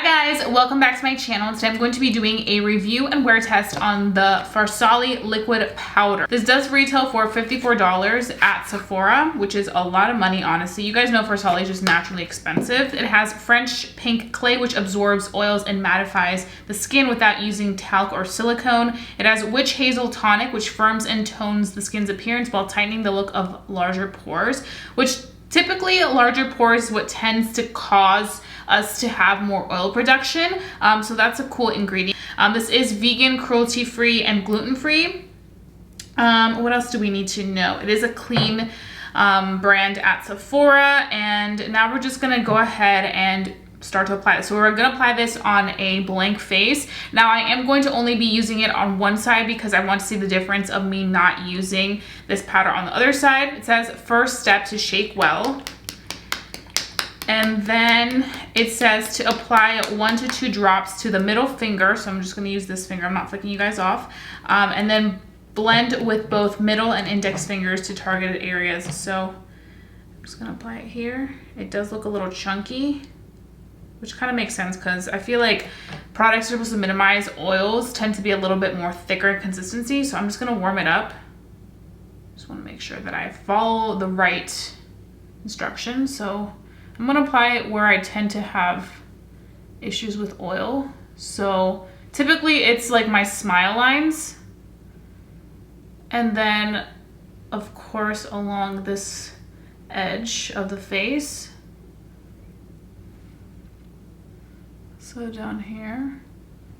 guys, welcome back to my channel. Today I'm going to be doing a review and wear test on the Farsali liquid powder. This does retail for $54 at Sephora, which is a lot of money, honestly. You guys know Farsali is just naturally expensive. It has French pink clay, which absorbs oils and mattifies the skin without using talc or silicone. It has witch hazel tonic, which firms and tones the skin's appearance while tightening the look of larger pores, which typically larger pores is what tends to cause us to have more oil production. So that's a cool ingredient. This is vegan, cruelty free, and gluten free. What else do we need to know? It is a clean brand at Sephora, and now we're just gonna go ahead and start to apply this. So we're gonna apply this on a blank face. Now I am going to only be using it on one side because I want to see the difference of me not using this powder on the other side. It says first step to shake well. And then it says to apply 1 to 2 drops to the middle finger. So I'm just gonna use this finger, I'm not flicking you guys off. And then blend with both middle and index fingers to targeted areas. So I'm just gonna apply it here. It does look a little chunky, which kind of makes sense because I feel like products are supposed to minimize oils tend to be a little bit more thicker in consistency. So I'm just gonna warm it up. Just wanna make sure that I follow the right instructions. So I'm gonna apply it where I tend to have issues with oil. So typically it's like my smile lines. And then of course along this edge of the face. So down here.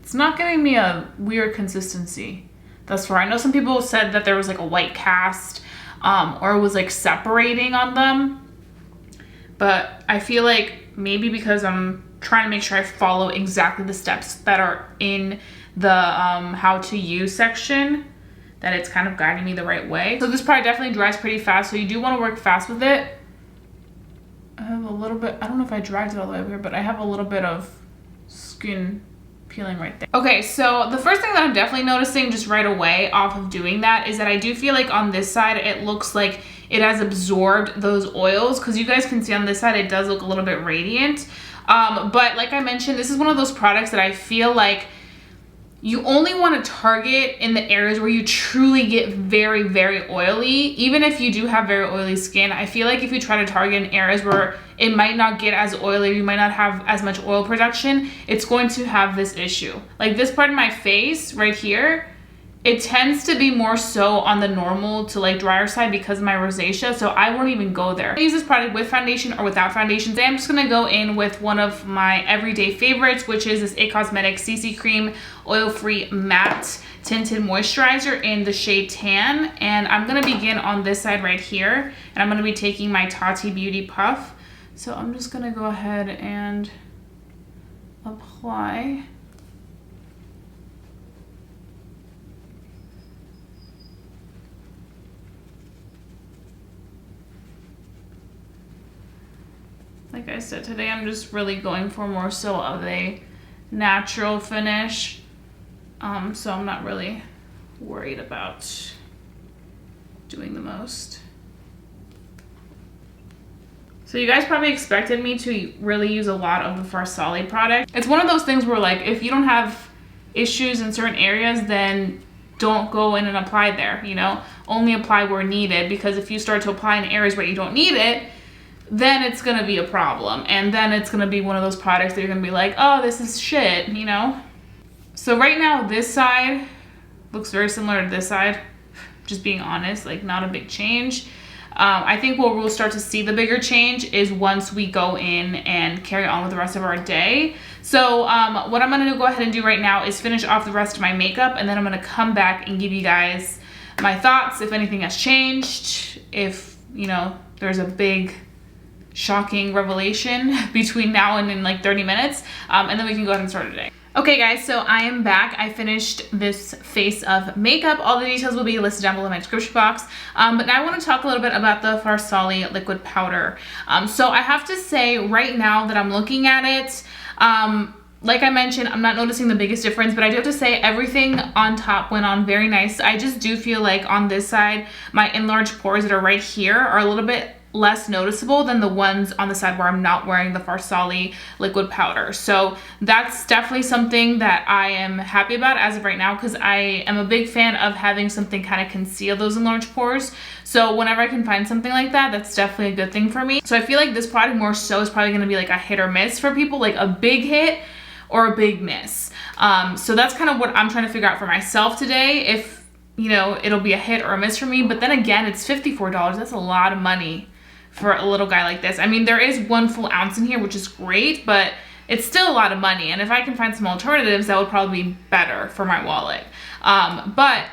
It's not giving me a weird consistency thus far. I know some people said that there was like a white cast or it was like separating on them. But I feel like maybe because I'm trying to make sure I follow exactly the steps that are in the how to use section, that it's kind of guiding me the right way. So this product definitely dries pretty fast, so you do want to work fast with it. I have a little bit, I don't know if I dragged it all the way over here, but I have a little bit of skin peeling right there. Okay, so the first thing that I'm definitely noticing just right away off of doing that is that I do feel like on this side it looks like it has absorbed those oils, because you guys can see on this side it does look a little bit radiant. But like I mentioned, this is one of those products that I feel like you only want to target in the areas where you truly get very, very oily. Even if you do have very oily skin, I feel like if you try to target in areas where it might not get as oily, you might not have as much oil production, it's going to have this issue. Like this part of my face right here, it tends to be more so on the normal to like drier side because of my rosacea, so I won't even go there. I use this product with foundation or without foundation. Today I'm just gonna go in with one of my everyday favorites, which is this It Cosmetics CC Cream Oil-Free Matte Tinted Moisturizer in the shade Tan. And I'm gonna begin on this side right here, and I'm gonna be taking my Tati Beauty Puff. So I'm just gonna go ahead and apply. Like I said, today I'm just really going for more so of a natural finish. So I'm not really worried about doing the most. So you guys probably expected me to really use a lot of the Farsali product. It's one of those things where like, if you don't have issues in certain areas, then don't go in and apply there, you know? Only apply where needed, because if you start to apply in areas where you don't need it, then it's gonna be a problem. And then it's gonna be one of those products that you're gonna be like, oh, this is shit, you know? So right now, this side looks very similar to this side. Just being honest, like not a big change. I think what we'll start to see the bigger change is once we go in and carry on with the rest of our day. So what I'm gonna go ahead and do right now is finish off the rest of my makeup, and then I'm gonna come back and give you guys my thoughts, if anything has changed, if, you know, there's a big shocking revelation between now and in like 30 minutes, and then we can go ahead and start today. Okay guys, so I am back. I finished this face of makeup. All the details will be listed down below in my description box. But now I want to talk a little bit about the Farsali liquid powder. So I have to say right now that I'm looking at it, like I mentioned, I'm not noticing the biggest difference, but I do have to say everything on top went on very nice. I just do feel like on this side, my enlarged pores that are right here are a little bit less noticeable than the ones on the side where I'm not wearing the Farsali liquid powder. So that's definitely something that I am happy about as of right now, because I am a big fan of having something kind of conceal those enlarged pores. So whenever I can find something like that, that's definitely a good thing for me. So I feel like this product more so is probably going to be like a hit or miss for people, like a big hit or a big miss. So that's kind of what I'm trying to figure out for myself today, if, you know, it'll be a hit or a miss for me. But then again, it's $54. That's a lot of money for a little guy like this. I mean, there is 1 full ounce in here, which is great, but it's still a lot of money. And if I can find some alternatives, that would probably be better for my wallet. But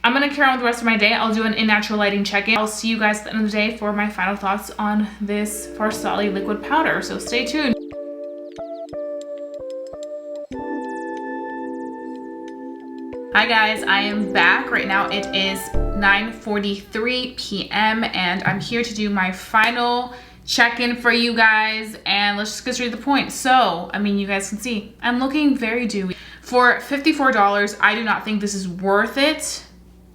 I'm gonna carry on with the rest of my day. I'll do an in natural lighting check-in. I'll see you guys at the end of the day for my final thoughts on this Farsali liquid powder. So stay tuned. Hi guys, I am back. Right now it is 9:43 p.m. and I'm here to do my final check-in for you guys, and let's just get straight to the point. So, I mean, you guys can see, I'm looking very dewy. For $54, I do not think this is worth it,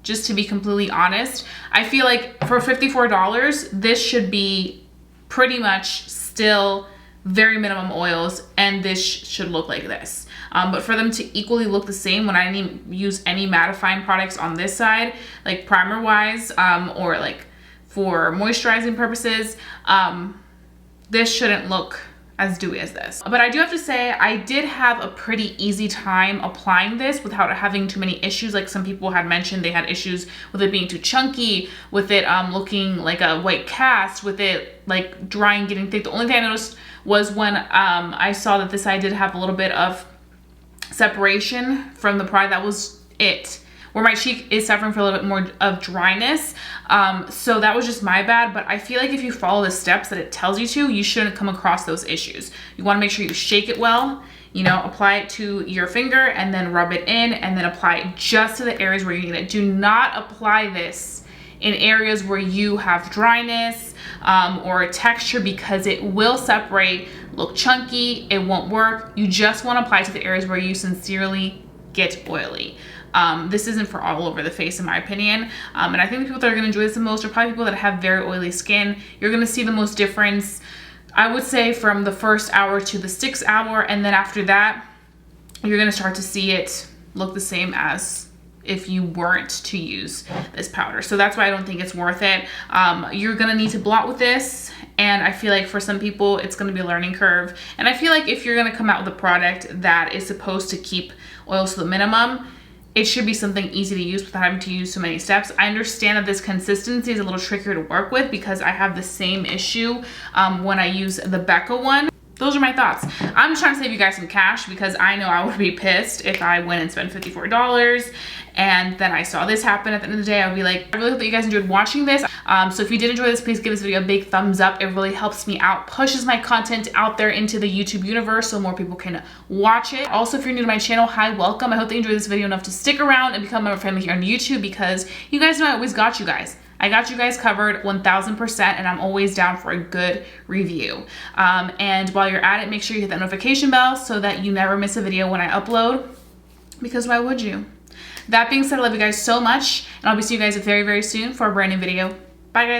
just to be completely honest. I feel like for $54, this should be pretty much still very minimum oils, and this should look like this. But for them to equally look the same when I didn't use any mattifying products on this side, like primer wise, or like for moisturizing purposes, this shouldn't look as dewy as this. But I do have to say, I did have a pretty easy time applying this without having too many issues. Like some people had mentioned they had issues with it being too chunky, with it looking like a white cast, with it like drying, getting thick. The only thing I noticed was when I saw that this side did have a little bit of separation from the product. That was it. Where my cheek is suffering for a little bit more of dryness. So that was just my bad, but I feel like if you follow the steps that it tells you to, you shouldn't come across those issues. You wanna make sure you shake it well, you know, apply it to your finger and then rub it in, and then apply it just to the areas where you need it. Do not apply this in areas where you have dryness or texture, because it will separate, look chunky, it won't work. You just wanna apply it to the areas where you sincerely get oily. This isn't for all over the face in my opinion. And I think the people that are gonna enjoy this the most are probably people that have very oily skin. You're gonna see the most difference, I would say, from the first hour to the 6th hour. And then after that, you're gonna start to see it look the same as if you weren't to use this powder. So that's why I don't think it's worth it. You're gonna need to blot with this. And I feel like for some people, it's gonna be a learning curve. And I feel like if you're gonna come out with a product that is supposed to keep oils to the minimum, it should be something easy to use without having to use so many steps. I understand that this consistency is a little trickier to work with because I have the same issue when I use the Becca one. Those are my thoughts. I'm just trying to save you guys some cash, because I know I would be pissed if I went and spent $54 and then I saw this happen at the end of the day. I would be like, I really hope that you guys enjoyed watching this. So if you did enjoy this, please give this video a big thumbs up. It really helps me out, pushes my content out there into the YouTube universe so more people can watch it. Also, if you're new to my channel, hi, welcome. I hope that you enjoyed this video enough to stick around and become a family here on YouTube, because you guys know I always got you guys. I got you guys covered 1000%, and I'm always down for a good review. And while you're at it, make sure you hit that notification bell so that you never miss a video when I upload, because why would you? That being said, I love you guys so much, and I'll be seeing you guys very, very soon for a brand new video. Bye, guys.